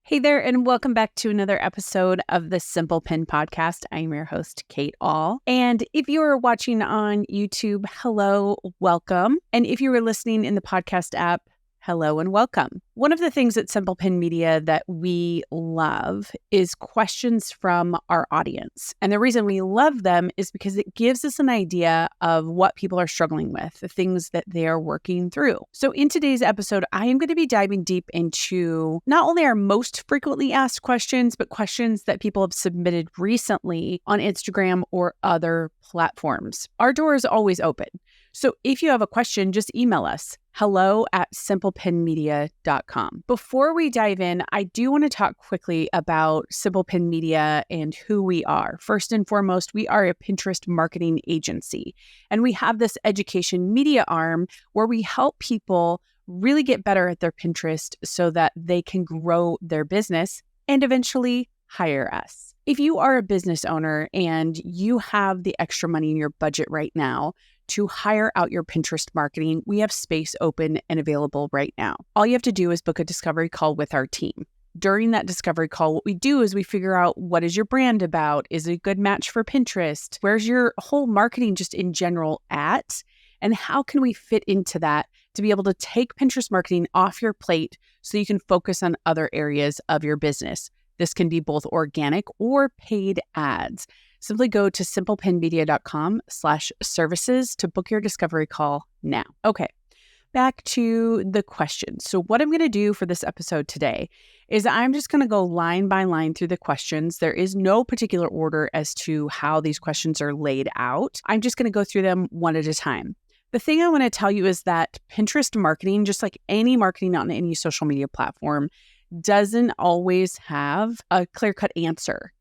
Hey there, and welcome back to another episode of the Simple Pin Podcast. I'm your host, Kate Ahl. And if you are watching on YouTube, hello, welcome. And if you were listening in the podcast app, hello and welcome. One of the things at Simple Pin Media that we love is questions from our audience. And the reason we love them is because it gives us an idea of what people are struggling with, the things that they are working through. So in today's episode, I am going to be diving deep into not only our most frequently asked questions, but questions that people have submitted recently on Instagram or other platforms. Our door is always open. So if you have a question, just email us, hello@simplepinmedia.com. Before we dive in, I do want to talk quickly about Simple Pin Media and who we are. First and foremost, we are a Pinterest marketing agency, and we have this education media arm where we help people really get better at their Pinterest so that they can grow their business and eventually hire us. If you are a business owner and you have the extra money in your budget right now to hire out your Pinterest marketing, we have space open and available right now. All you have to do is book a discovery call with our team. During that discovery call, what we do is we figure out, what is your brand about? Is it a good match for Pinterest? Where's your whole marketing just in general at? And how can we fit into that to be able to take Pinterest marketing off your plate so you can focus on other areas of your business? This can be both organic or paid ads. Simply go to simplepinmedia.com/services to book your discovery call now. Okay, back to the questions. So what I'm going to do for this episode today is I'm just going to go line by line through the questions. There is no particular order as to how these questions are laid out. I'm just going to go through them one at a time. The thing I want to tell you is that Pinterest marketing, just like any marketing on any social media platform, doesn't always have a clear-cut answer.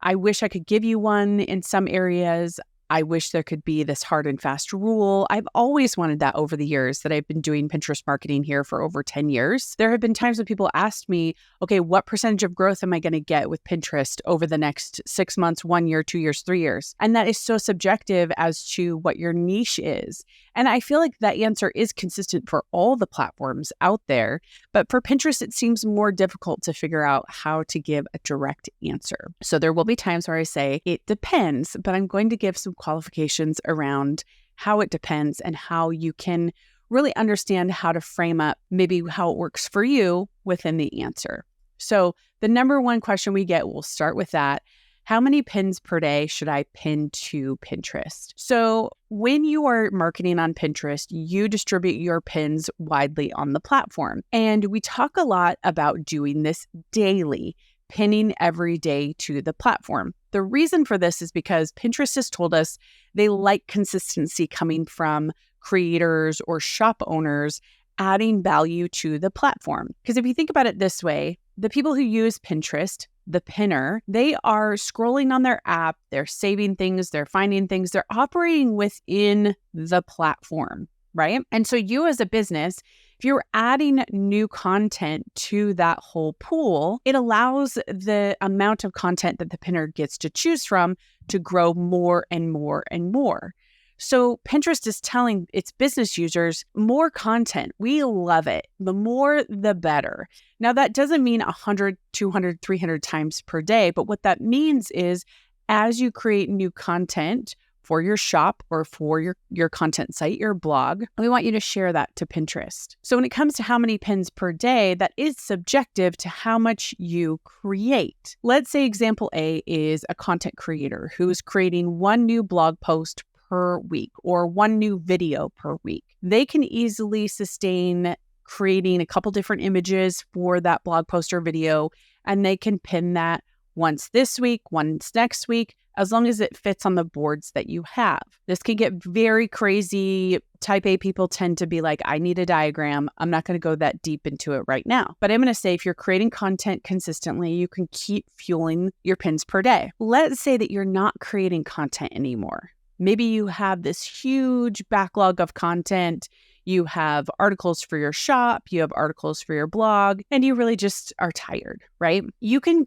I wish I could give you one in some areas. I wish there could be this hard and fast rule. I've always wanted that over the years that I've been doing Pinterest marketing here for over 10 years. There have been times when people asked me, okay, what percentage of growth am I going to get with Pinterest over the next 6 months, 1 year, 2 years, 3 years? And that is so subjective as to what your niche is. And I feel like that answer is consistent for all the platforms out there. But for Pinterest, it seems more difficult to figure out how to give a direct answer. So there will be times where I say, it depends, but I'm going to give some qualifications around how it depends and how you can really understand how to frame up maybe how it works for you within the answer. So the number one question we get, we'll start with that. How many pins per day should I pin to Pinterest? So when you are marketing on Pinterest, you distribute your pins widely on the platform. And we talk a lot about doing this daily, pinning every day to the platform. The reason for this is because Pinterest has told us they like consistency coming from creators or shop owners adding value to the platform. Because if you think about it this way, the people who use Pinterest, the pinner, they are scrolling on their app, they're saving things, they're finding things, they're operating within the platform, right? And so you as a business, if you're adding new content to that whole pool, it allows the amount of content that the pinner gets to choose from to grow more and more and more. So Pinterest is telling its business users more content. We love it. The more, the better. Now, that doesn't mean 100, 200, 300 times per day, but what that means is as you create new content for your shop or for your content site, your blog, we want you to share that to Pinterest. So when it comes to how many pins per day, that is subjective to how much you create. Let's say example A is a content creator who is creating one new blog post per week or one new video per week. They can easily sustain creating a couple different images for that blog post or video, and they can pin that once this week, once next week, as long as it fits on the boards that you have. This can get very crazy. Type A people tend to be like, I need a diagram. I'm not going to go that deep into it right now. But I'm going to say if you're creating content consistently, you can keep fueling your pins per day. Let's say that you're not creating content anymore. Maybe you have this huge backlog of content. You have articles for your shop, you have articles for your blog, and you really just are tired, right? You can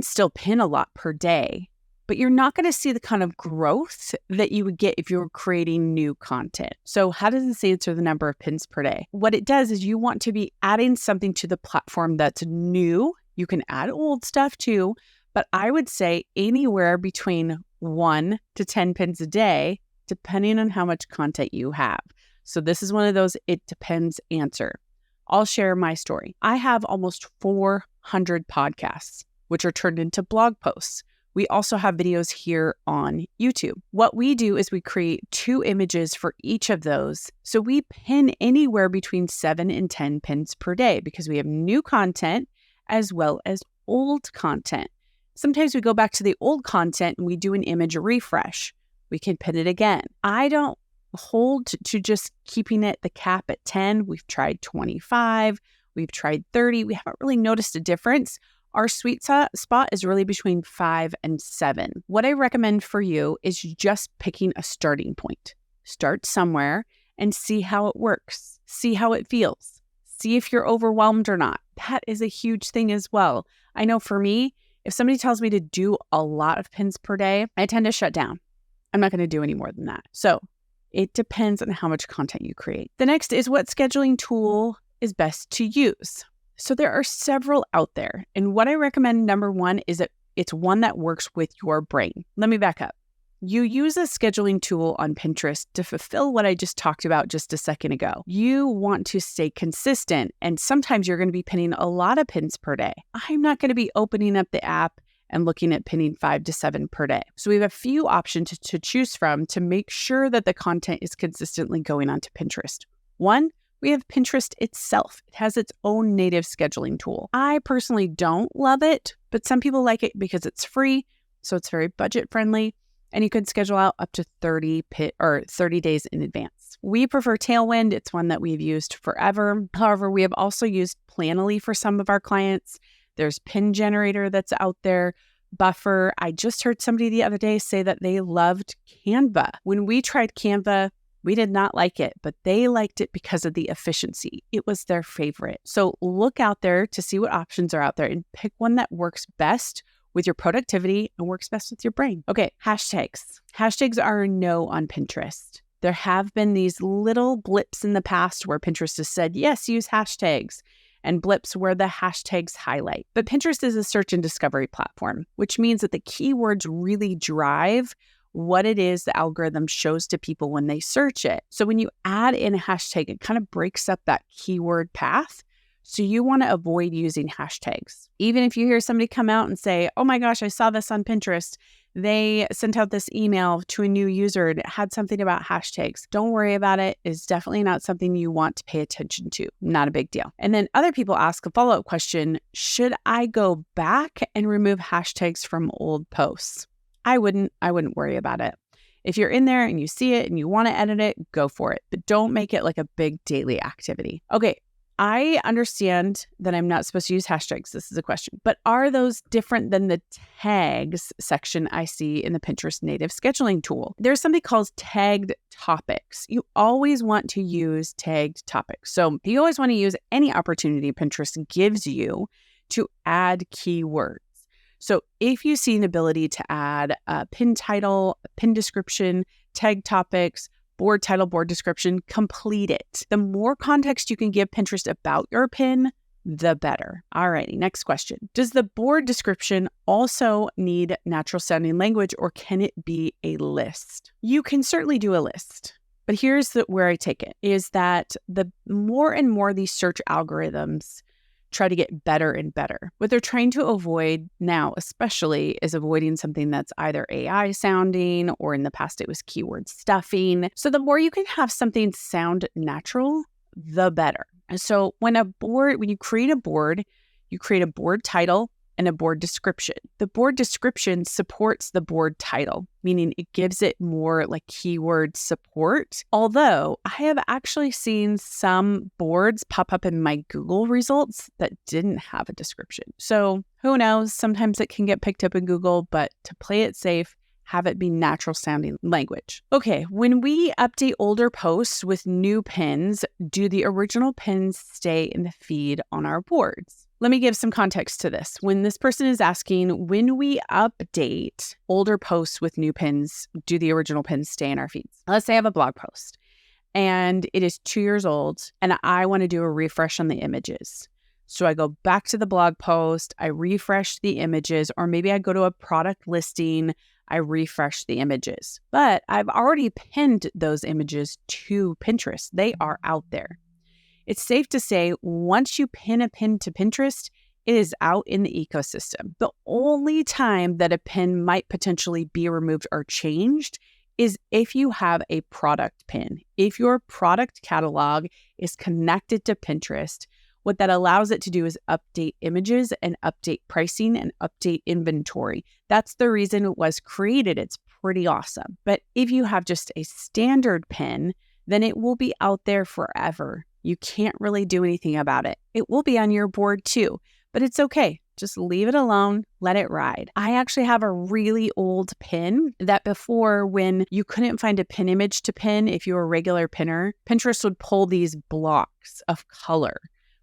still pin a lot per day, but you're not going to see the kind of growth that you would get if you were creating new content. So how does this answer the number of pins per day? What it does is you want to be adding something to the platform that's new You can add old stuff too, but I would say anywhere between 1 to 10 pins a day, depending on how much content you have. So this is one of those it depends answer. I'll share my story. I have almost 400 podcasts, which are turned into blog posts. We also have videos here on YouTube. What we do is we create 2 images for each of those. So we pin anywhere between 7 and 10 pins per day because we have new content as well as old content. Sometimes we go back to the old content and we do an image refresh. We can pin it again. I don't hold to just keeping it the cap at 10. We've tried 25. We've tried 30. We haven't really noticed a difference. Our sweet spot is really between 5 and 7. What I recommend for you is just picking a starting point. Start somewhere and see how it works. See how it feels. See if you're overwhelmed or not. That is a huge thing as well. I know for me, if somebody tells me to do a lot of pins per day, I tend to shut down. I'm not going to do any more than that. So it depends on how much content you create. The next is what scheduling tool is best to use. So there are several out there. And what I recommend, number one, is that it's one that works with your brain. Let me back up. You use a scheduling tool on Pinterest to fulfill what I just talked about just a second ago. You want to stay consistent, and sometimes you're going to be pinning a lot of pins per day. I'm not going to be opening up the app and looking at pinning 5 to 7 per day. So we have a few options to choose from to make sure that the content is consistently going onto Pinterest. One, we have Pinterest itself. It has its own native scheduling tool. I personally don't love it, but some people like it because it's free, so it's very budget friendly, and you can schedule out up to 30 days in advance. We prefer Tailwind. It's one that we've used forever. However, we have also used Planoly for some of our clients. There's Pin Generator that's out there. Buffer. I just heard somebody the other day say that they loved Canva. When we tried Canva, we did not like it, but they liked it because of the efficiency. It was their favorite. So look out there to see what options are out there and pick one that works best with your productivity and works best with your brain. Okay, hashtags. Hashtags are a no on Pinterest. There have been these little blips in the past where Pinterest has said, yes, use hashtags, and blips where the hashtags highlight. But Pinterest is a search and discovery platform, which means that the keywords really drive what it is the algorithm shows to people when they search it. So when you add in a hashtag, it kind of breaks up that keyword path. So you want to avoid using hashtags. Even if you hear somebody come out and say, oh my gosh, I saw this on Pinterest. They sent out this email to a new user and it had something about hashtags. Don't worry about it. It's definitely not something you want to pay attention to. Not a big deal. And then other people ask a follow-up question, should I go back and remove hashtags from old posts? I wouldn't worry about it. If you're in there and you see it and you want to edit it, go for it. But don't make it like a big daily activity. Okay, I understand that I'm not supposed to use hashtags. This is a question. But are those different than the tags section I see in the Pinterest native scheduling tool? There's something called tagged topics. You always want to use tagged topics. So you always want to use any opportunity Pinterest gives you to add keywords. So if you see an ability to add a pin title, a pin description, tag topics, board title, board description, complete it. The more context you can give Pinterest about your pin, the better. Alrighty, next question. Does the board description also need natural sounding language or can it be a list? You can certainly do a list. But here's where I take it, is that the more and more these search algorithms try to get better and better. What they're trying to avoid now, especially, is avoiding something that's either AI sounding or in the past it was keyword stuffing. So the more you can have something sound natural, the better. And so when you create a board, you create a board title and a board description. The board description supports the board title, meaning it gives it more like keyword support. Although I have actually seen some boards pop up in my Google results that didn't have a description. So who knows? Sometimes it can get picked up in Google, but to play it safe, have it be natural sounding language. Okay, when we update older posts with new pins, do the original pins stay in the feed on our boards? Let me give some context to this. When this person is asking, when we update older posts with new pins, do the original pins stay in our feeds? Let's say I have a blog post and it is 2 years old and I want to do a refresh on the images. So I go back to the blog post, I refresh the images, or maybe I go to a product listing, I refresh the images. But I've already pinned those images to Pinterest. They are out there. It's safe to say once you pin a pin to Pinterest, it is out in the ecosystem. The only time that a pin might potentially be removed or changed is if you have a product pin. If your product catalog is connected to Pinterest, what that allows it to do is update images and update pricing and update inventory. That's the reason it was created. It's pretty awesome. But if you have just a standard pin, then it will be out there forever. You can't really do anything about it. It will be on your board too, but it's okay. Just leave it alone, let it ride. I actually have a really old pin that before, when you couldn't find a pin image to pin, if you were a regular pinner, Pinterest would pull these blocks of color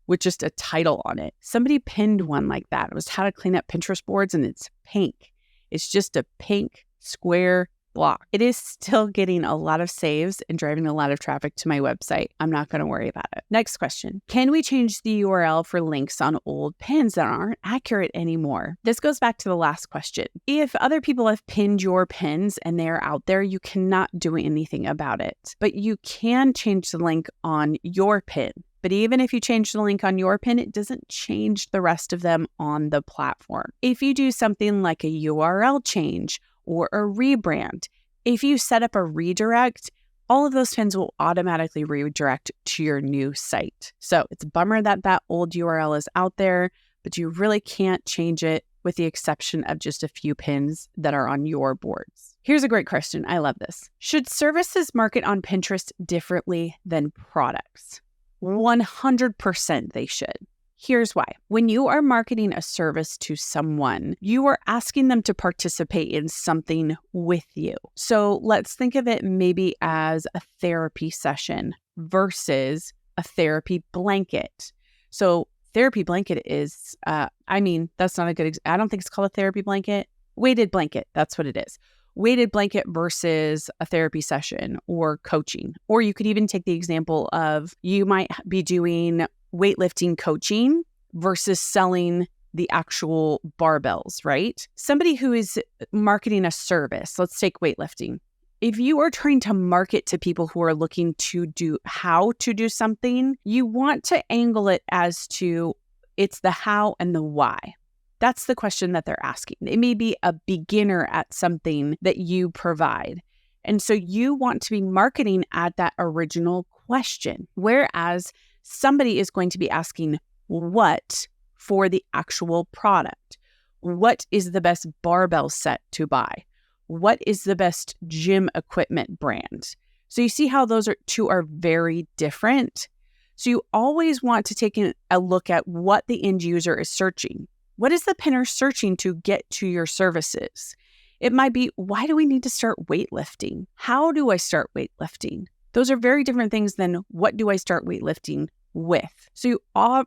with just a title on it. Somebody pinned one like that. It was how to clean up Pinterest boards, and it's pink. It's just a pink square block. It is still getting a lot of saves and driving a lot of traffic to my website. I'm not going to worry about it. Next question. Can we change the URL for links on old pins that aren't accurate anymore? This goes back to the last question. If other people have pinned your pins and they're out there, you cannot do anything about it. But you can change the link on your pin. But even if you change the link on your pin, it doesn't change the rest of them on the platform. If you do something like a URL change or a rebrand, if you set up a redirect, all of those pins will automatically redirect to your new site. So it's a bummer that that old URL is out there, but you really can't change it with the exception of just a few pins that are on your boards. Here's a great question. I love this. Should services market on Pinterest differently than products? 100% they should. Here's why. When you are marketing a service to someone, you are asking them to participate in something with you. So let's think of it maybe as a therapy session versus a therapy blanket. So therapy blanket is, that's not a good, I don't think it's called a therapy blanket. Weighted blanket, that's what it is. Weighted blanket versus a therapy session or coaching. Or you could even take the example of you might be doing weightlifting coaching versus selling the actual barbells, right? Somebody who is marketing a service, let's take weightlifting. If you are trying to market to people who are looking to do how to do something, you want to angle it as to it's the how and the why. That's the question that they're asking. It may be a beginner at something that you provide. And so you want to be marketing at that original question, whereas somebody is going to be asking what for the actual product. What is the best barbell set to buy? What is the best gym equipment brand? So you see how those two are very different. So you always want to take a look at what the end user is searching. What is the pinner searching to get to your services? It might be, why do we need to start weightlifting? How do I start weightlifting? Those are very different things than what do I start weightlifting with? So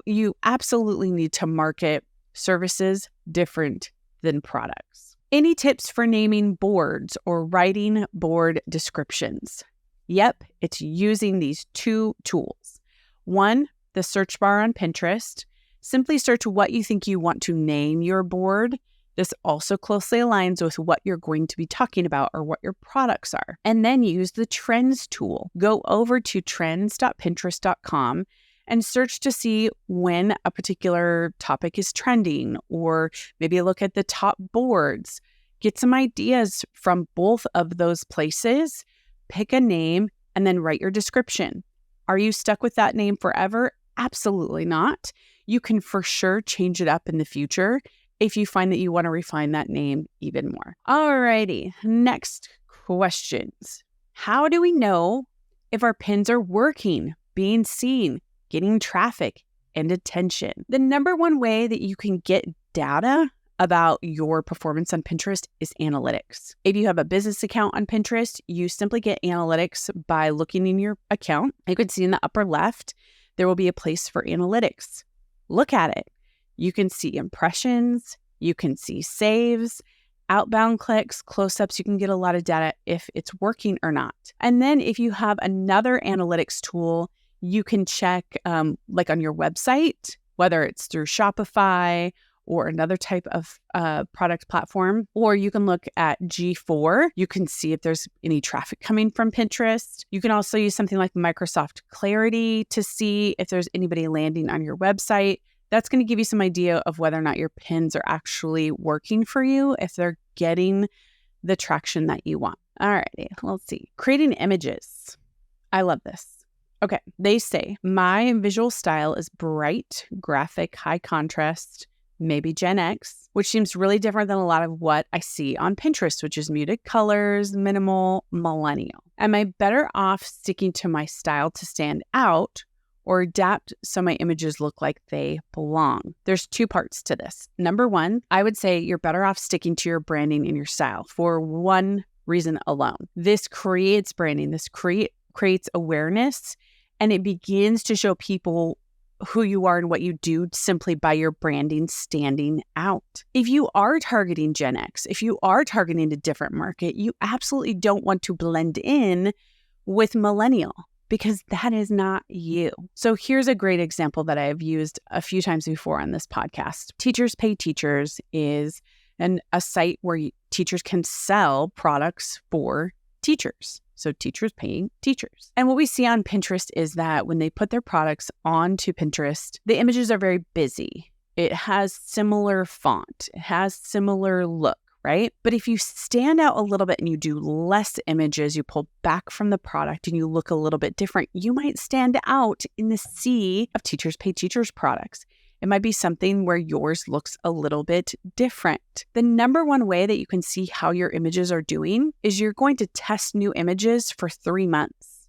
you absolutely need to market services different than products. Any tips for naming boards or writing board descriptions? Yep, it's using these two tools. One, the search bar on Pinterest. Simply search what you think you want to name your board. This also closely aligns with what you're going to be talking about or what your products are. And then use the trends tool. Go over to trends.pinterest.com and search to see when a particular topic is trending, or maybe look at the top boards. Get some ideas from both of those places, pick a name, and then write your description. Are you stuck with that name forever? Absolutely not. You can for sure change it up in the future if you find that you want to refine that name even more. Alrighty, next questions. How do we know if our pins are working, being seen, getting traffic and attention? The number one way that you can get data about your performance on Pinterest is analytics. If you have a business account on Pinterest, you simply get analytics by looking in your account. You can see in the upper left, there will be a place for analytics. Look at it. You can see impressions, you can see saves, outbound clicks, close-ups. You can get a lot of data if it's working or not. And then if you have another analytics tool, you can check, like on your website, whether it's through Shopify or another type of product platform. Or you can look at G4. You can see if there's any traffic coming from Pinterest. You can also use something like Microsoft Clarity to see if there's anybody landing on your website. That's going to give you some idea of whether or not your pins are actually working for you, if they're getting the traction that you want. All righty, let's see. Creating images. I love this. Okay, they say, my visual style is bright, graphic, high contrast, maybe Gen X, which seems really different than a lot of what I see on Pinterest, which is muted colors, minimal, millennial. Am I better off sticking to my style to stand out or adapt so my images look like they belong? There's two parts to this. Number one, I would say you're better off sticking to your branding and your style for one reason alone. This creates branding. This creates awareness, and it begins to show people who you are and what you do simply by your branding standing out. If you are targeting Gen X, if you are targeting a different market, you absolutely don't want to blend in with millennial, because that is not you. So here's a great example that I have used a few times before on this podcast. Teachers Pay Teachers is a site where teachers can sell products for teachers. So teachers paying teachers. And what we see on Pinterest is that when they put their products onto Pinterest, the images are very busy. It has similar font. It has similar look, right? But if you stand out a little bit and you do less images, you pull back from the product and you look a little bit different, you might stand out in the sea of Teachers Pay Teachers products. It might be something where yours looks a little bit different. The number one way that you can see how your images are doing is you're going to test new images for 3 months.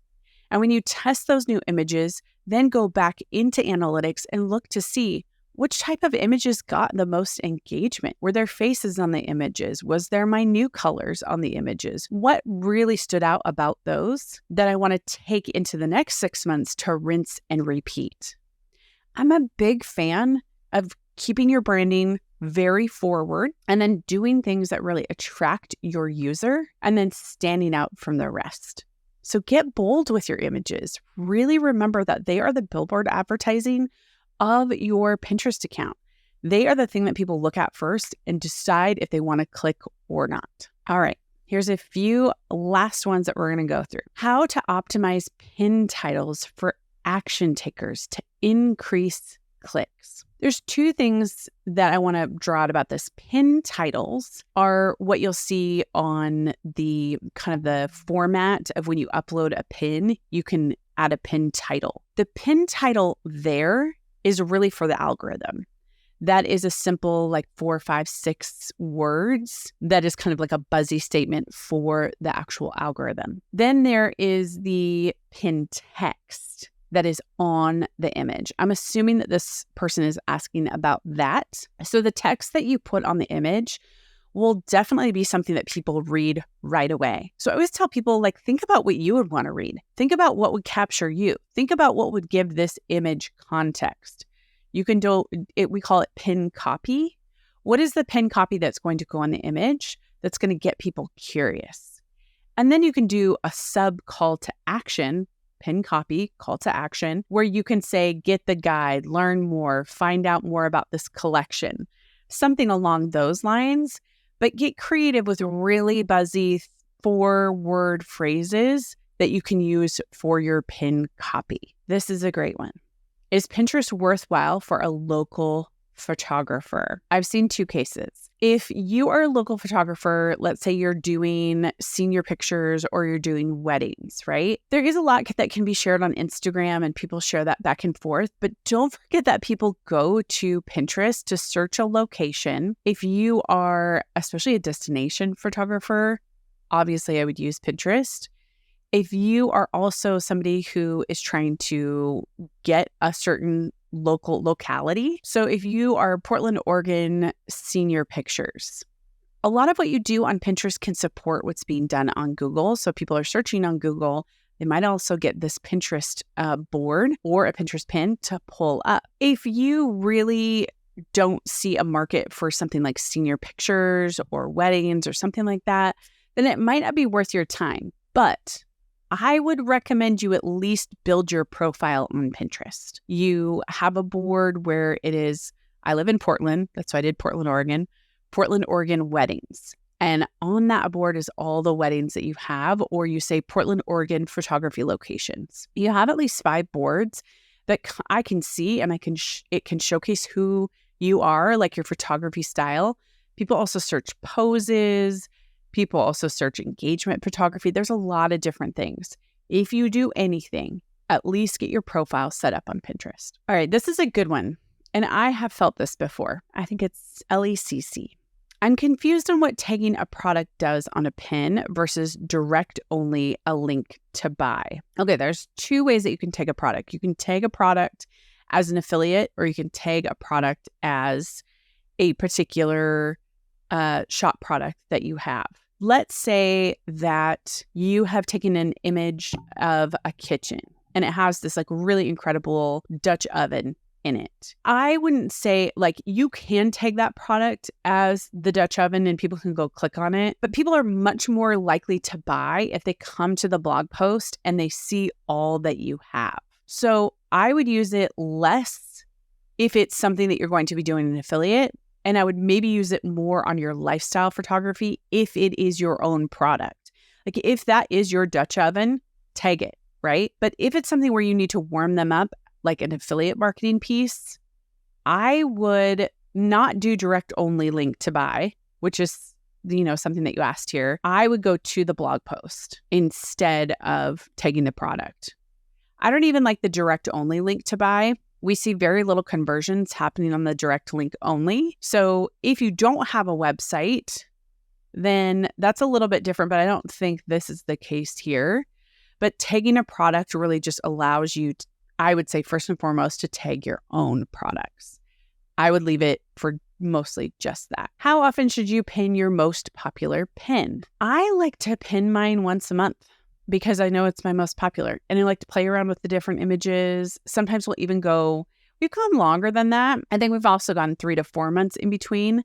And when you test those new images, then go back into analytics and look to see which type of images got the most engagement. Were there faces on the images? Was there my new colors on the images? What really stood out about those that I want to take into the next 6 months to rinse and repeat? I'm a big fan of keeping your branding very forward and then doing things that really attract your user and then standing out from the rest. So get bold with your images. Really remember that they are the billboard advertising of your Pinterest account. They are the thing that people look at first and decide if they want to click or not. All right. Here's a few last ones that we're going to go through. How to optimize pin titles for action takers to increase clicks. There's two things that I want to draw out about this. Pin titles are what you'll see on the kind of the format of when you upload a pin, you can add a pin title. The pin title there is really for the algorithm. That is a simple 4, 5, 6 words that is kind of like a buzzy statement for the actual algorithm. Then there is the pin text that is on the image. I'm assuming that this person is asking about that. So the text that you put on the image will definitely be something that people read right away. So I always tell people, think about what you would want to read. Think about what would capture you. Think about what would give this image context. You can do it, we call it pin copy. What is the pin copy that's going to go on the image that's going to get people curious? And then you can do a sub call to action, pin copy, call to action, where you can say, get the guide, learn more, find out more about this collection, something along those lines, but get creative with really buzzy 4-word phrases that you can use for your pin copy. This is a great one. Is Pinterest worthwhile for a local photographer? I've seen 2 cases. If you are a local photographer, let's say you're doing senior pictures or you're doing weddings, right? There is a lot that can be shared on Instagram and people share that back and forth, but don't forget that people go to Pinterest to search a location. If you are especially a destination photographer, obviously I would use Pinterest. If you are also somebody who is trying to get a certain local locality. So if you are Portland, Oregon senior pictures, a lot of what you do on Pinterest can support what's being done on Google. So people are searching on Google. They might also get this Pinterest board or a Pinterest pin to pull up. If you really don't see a market for something like senior pictures or weddings or something like that, then it might not be worth your time. But I would recommend you at least build your profile on Pinterest. You have a board where it is, I live in Portland, that's why I did Portland, Oregon weddings. And on that board is all the weddings that you have, or you say Portland, Oregon photography locations. You have at least 5 boards that I can see, and it can showcase who you are, like your photography style. People also search poses. People also search engagement photography. There's a lot of different things. If you do anything, at least get your profile set up on Pinterest. All right, this is a good one. And I have felt this before. I think it's LECC. I'm confused on what tagging a product does on a pin versus direct only a link to buy. Okay, there's 2 ways that you can tag a product. You can tag a product as an affiliate, or you can tag a product as a particular shop product that you have. Let's say that you have taken an image of a kitchen and it has this like really incredible Dutch oven in it. I wouldn't say like you can tag that product as the Dutch oven and people can go click on it, but people are much more likely to buy if they come to the blog post and they see all that you have. So I would use it less if it's something that you're going to be doing an affiliate. And I would maybe use it more on your lifestyle photography if it is your own product. Like if that is your Dutch oven, tag it, right? But if it's something where you need to warm them up, like an affiliate marketing piece, I would not do direct only link to buy, which is, something that you asked here. I would go to the blog post instead of tagging the product. I don't even like the direct only link to buy. We see very little conversions happening on the direct link only. So if you don't have a website, then that's a little bit different, but I don't think this is the case here. But tagging a product really just allows you, I would say first and foremost, to tag your own products. I would leave it for mostly just that. How often should you pin your most popular pin? I like to pin mine once a month, because I know it's my most popular. And I like to play around with the different images. Sometimes we've gone longer than that. I think we've also gone 3 to 4 months in between,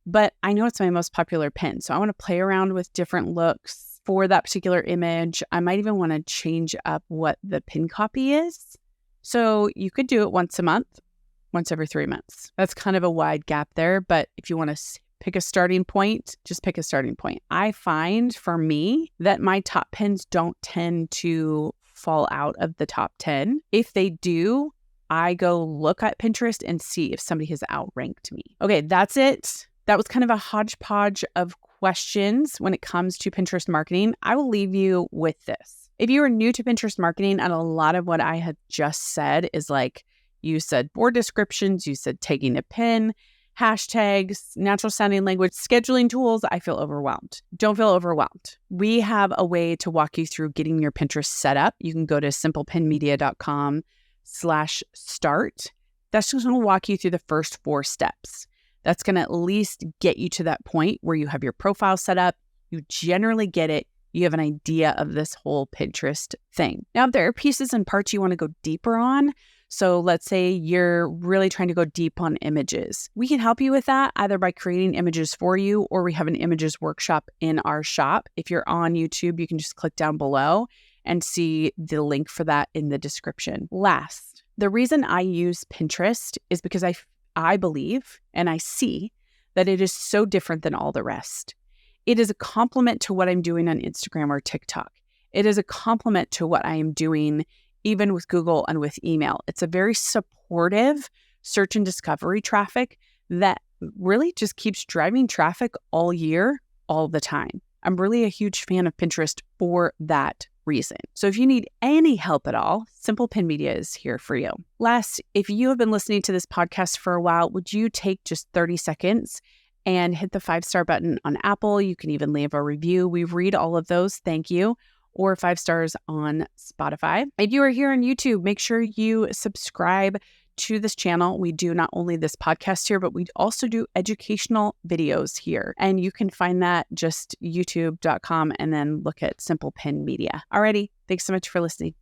but I know it's my most popular pin. So I want to play around with different looks for that particular image. I might even want to change up what the pin copy is. So you could do it once a month, once every 3 months. That's kind of a wide gap there, but if you want to pick a starting point, just pick a starting point. I find for me that my top pins don't tend to fall out of the top 10. If they do, I go look at Pinterest and see if somebody has outranked me. Okay, that's it. That was kind of a hodgepodge of questions when it comes to Pinterest marketing. I will leave you with this. If you are new to Pinterest marketing, and a lot of what I had just said is like, you said board descriptions, you said tagging a pin, hashtags, natural sounding language, scheduling tools, I feel overwhelmed. Don't feel overwhelmed. We have a way to walk you through getting your Pinterest set up. You can go to simplepinmedia.com/start. That's just going to walk you through the first 4 steps. That's going to at least get you to that point where you have your profile set up. You generally get it. You have an idea of this whole Pinterest thing. Now, if there are pieces and parts you want to go deeper on, so let's say you're really trying to go deep on images. We can help you with that either by creating images for you, or we have an images workshop in our shop. If you're on YouTube, you can just click down below and see the link for that in the description. Last, the reason I use Pinterest is because I believe and I see that it is so different than all the rest. It is a complement to what I'm doing on Instagram or TikTok. It is a complement to what I am doing even with Google and with email. It's a very supportive search and discovery traffic that really just keeps driving traffic all year, all the time. I'm really a huge fan of Pinterest for that reason. So if you need any help at all, Simple Pin Media is here for you. Last, if you have been listening to this podcast for a while, would you take just 30 seconds and hit the 5-star button on Apple? You can even leave a review. We read all of those. Thank you. Or 5 stars on Spotify. If you are here on YouTube, make sure you subscribe to this channel. We do not only this podcast here, but we also do educational videos here. And you can find that just youtube.com and then look at Simple Pin Media. Alrighty, thanks so much for listening.